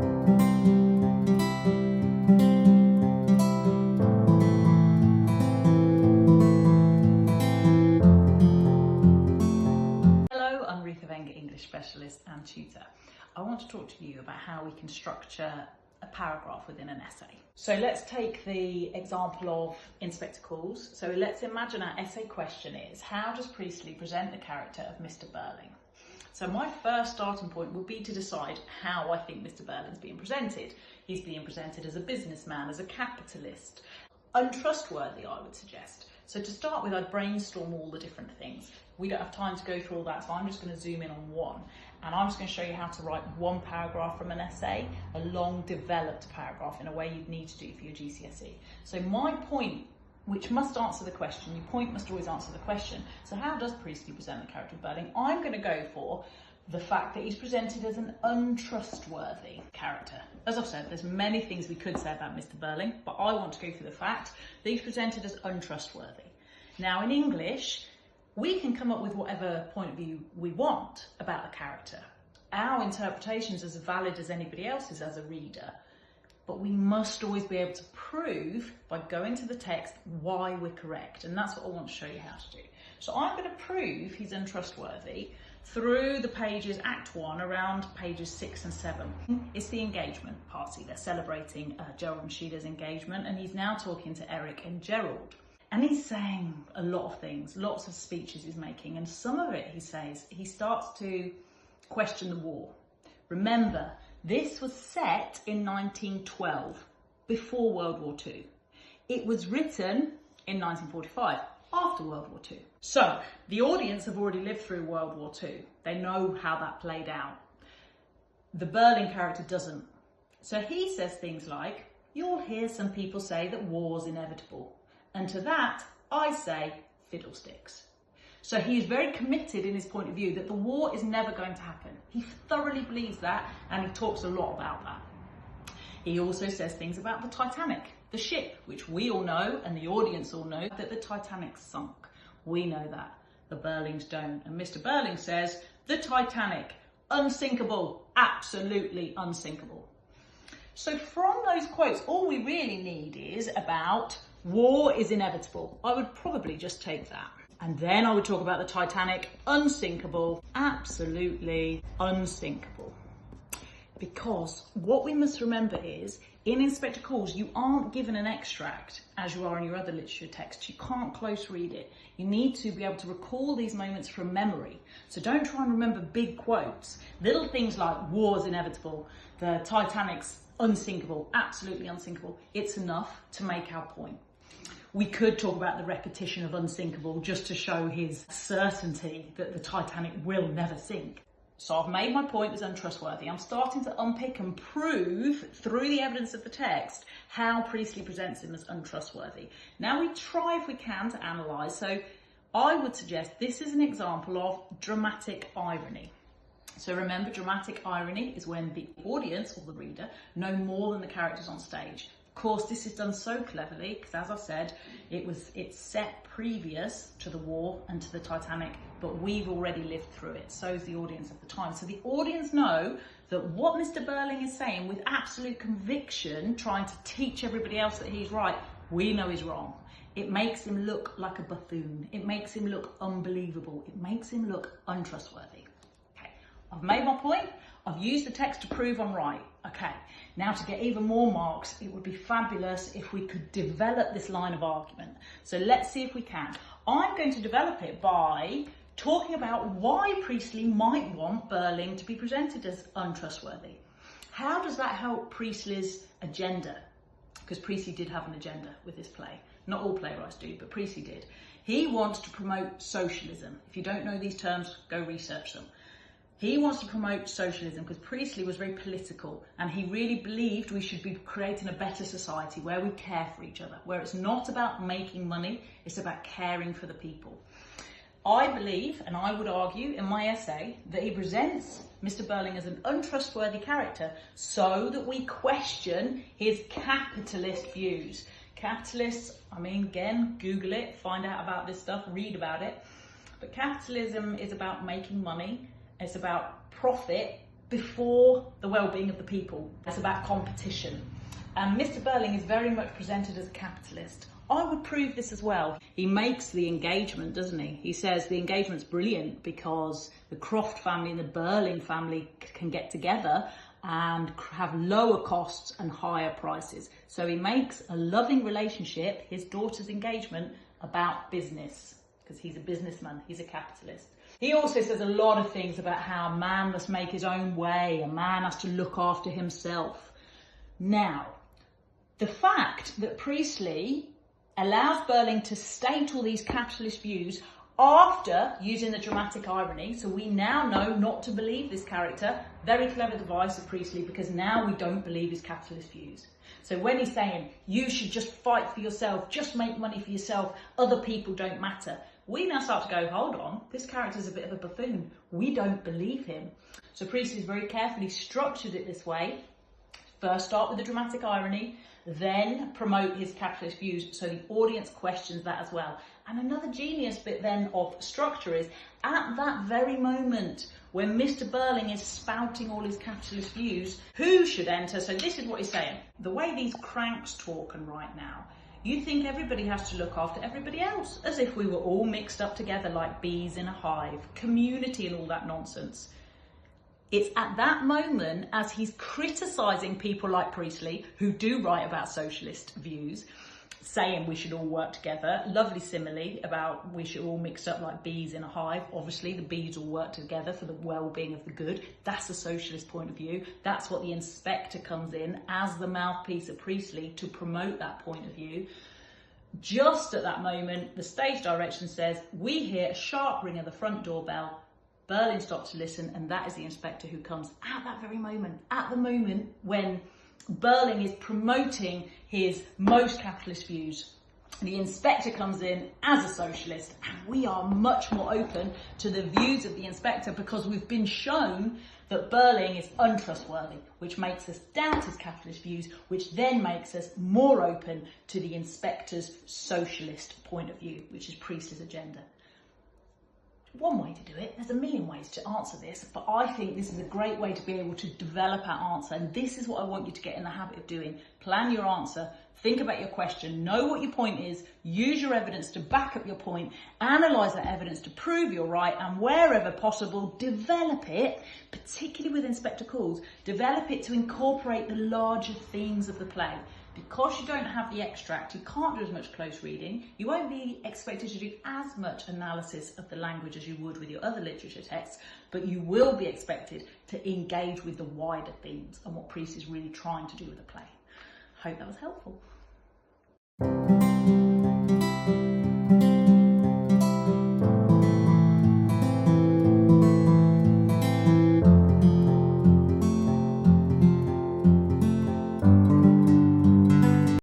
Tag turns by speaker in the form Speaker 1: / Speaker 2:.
Speaker 1: Hello, I'm Rutha Wenger, English specialist and tutor. I want to talk to you about how we can structure a paragraph within an essay. So let's take the example of Inspector Calls. So let's imagine our essay question is, how does Priestley present the character of Mr. Burling? So my first starting point would be to decide how I think Mr. Burling's being presented. He's being presented as a businessman, as a capitalist, untrustworthy, I would suggest. So to start with, I'd brainstorm all the different things. We don't have time to go through all that, so I'm just going to zoom in on one. And I'm just going to show you how to write one paragraph from an essay, a long developed paragraph in a way you'd need to do for your GCSE. So my point, which must answer the question, your point must always answer the question. So how does Priestley present the character of Burling? I'm going to go for the fact that he's presented as an untrustworthy character. As I've said, there's many things we could say about Mr. Burling, but I want to go for the fact that he's presented as untrustworthy. Now in English, we can come up with whatever point of view we want about the character. Our interpretation's as valid as anybody else's as a reader, but we must always be able to prove by going to the text why we're correct, and that's what I want to show you how to do. So I'm going to prove he's untrustworthy through the pages, Act 1, around pages 6 and 7. It's the engagement party. They're celebrating Gerald and Sheila's engagement, and he's now talking to Eric and Gerald. And he's saying a lot of things, lots of speeches he's making, and some of it he says, he starts to question the war. Remember, this was set in 1912, before World War II. It was written in 1945, after World War II. So, the audience have already lived through World War II. They know how that played out. The Burling character doesn't. So he says things like, you'll hear some people say that war's inevitable. And to that, I say, fiddlesticks. So he's very committed in his point of view that the war is never going to happen. He thoroughly believes that, and he talks a lot about that. He also says things about the Titanic, the ship, which we all know, and the audience all know, that the Titanic sunk. We know that. The Burlings don't. And Mr. Burling says, the Titanic, unsinkable, absolutely unsinkable. So from those quotes, all we really need is about war is inevitable. I would probably just take that. And then I would talk about the Titanic, unsinkable, absolutely unsinkable. Because what we must remember is, in Inspector Calls, you aren't given an extract as you are in your other literature texts. You can't close read it. You need to be able to recall these moments from memory. So don't try and remember big quotes. Little things like war's inevitable, the Titanic's unsinkable, absolutely unsinkable. It's enough to make our point. We could talk about the repetition of unsinkable just to show his certainty that the Titanic will never sink. So I've made my point as untrustworthy. I'm starting to unpick and prove through the evidence of the text how Priestley presents him as untrustworthy. Now we try, if we can, to analyse. So I would suggest this is an example of dramatic irony. So remember, dramatic irony is when the audience or the reader know more than the characters on stage. Of course, this is done so cleverly because, as I said, it's set previous to the war and to the Titanic, but we've already lived through it. So is the audience at the time. So the audience know that what Mr. Burling is saying with absolute conviction, trying to teach everybody else that he's right, we know is wrong. It makes him look like a buffoon. It makes him look unbelievable. It makes him look untrustworthy. Okay, I've made my point. I've used the text to prove I'm right. Okay, now to get even more marks, it would be fabulous if we could develop this line of argument. So let's see if we can. I'm going to develop it by talking about why Priestley might want Burling to be presented as untrustworthy. How does that help Priestley's agenda? Because Priestley did have an agenda with this play. Not all playwrights do, but Priestley did. He wants to promote socialism. If you don't know these terms, go research them. He wants to promote socialism because Priestley was very political, and he really believed we should be creating a better society where we care for each other, where it's not about making money, it's about caring for the people. I believe, and I would argue in my essay, that he presents Mr. Burling as an untrustworthy character so that we question his capitalist views. Capitalists, I mean, again, Google it, find out about this stuff, read about it. But capitalism is about making money. It's about profit before the well-being of the people. It's about competition. And Mr. Burling is very much presented as a capitalist. I would prove this as well. He makes the engagement, doesn't he? He says the engagement's brilliant because the Croft family and the Burling family can get together and have lower costs and higher prices. So he makes a loving relationship, his daughter's engagement, about business, because he's a businessman, he's a capitalist. He also says a lot of things about how a man must make his own way, a man has to look after himself. Now, the fact that Priestley allows Burling to state all these capitalist views after using the dramatic irony, so we now know not to believe this character. Very clever device of Priestley, because now we don't believe his capitalist views. So when he's saying, you should just fight for yourself, just make money for yourself, other people don't matter, we now start to go, hold on, this character's a bit of a buffoon. We don't believe him. So Priestley's very carefully structured it this way. First start with the dramatic irony, then promote his capitalist views so the audience questions that as well. And another genius bit then of structure is, at that very moment when Mr. Burling is spouting all his capitalist views, who should enter? So this is what he's saying. The way these cranks talk and write now, you think everybody has to look after everybody else, as if we were all mixed up together like bees in a hive, community and all that nonsense. It's at that moment, as he's criticising people like Priestley, who do write about socialist views, saying we should all work together. Lovely simile about we should all mix up like bees in a hive. Obviously, the bees all work together for the well-being of the good. That's a socialist point of view. That's what the inspector comes in as the mouthpiece of Priestley to promote that point of view. Just at that moment, the stage direction says, we hear a sharp ring of the front doorbell. Burling stops to listen, and that is the inspector who comes at that very moment. At the moment when Burling is promoting his most capitalist views, the inspector comes in as a socialist, and we are much more open to the views of the inspector because we've been shown that Burling is untrustworthy, which makes us doubt his capitalist views, which then makes us more open to the inspector's socialist point of view, which is Priestley's agenda. One way to do it, there's a million ways to answer this, but I think this is a great way to be able to develop our answer, and this is what I want you to get in the habit of doing. Plan your answer, think about your question, know what your point is, use your evidence to back up your point, analyse that evidence to prove you're right, and wherever possible, develop it, particularly with Inspector Calls, develop it to incorporate the larger themes of the play. Because you don't have the extract, you can't do as much close reading, you won't be expected to do as much analysis of the language as you would with your other literature texts, but you will be expected to engage with the wider themes and what Priestley is really trying to do with the play. Hope that was helpful.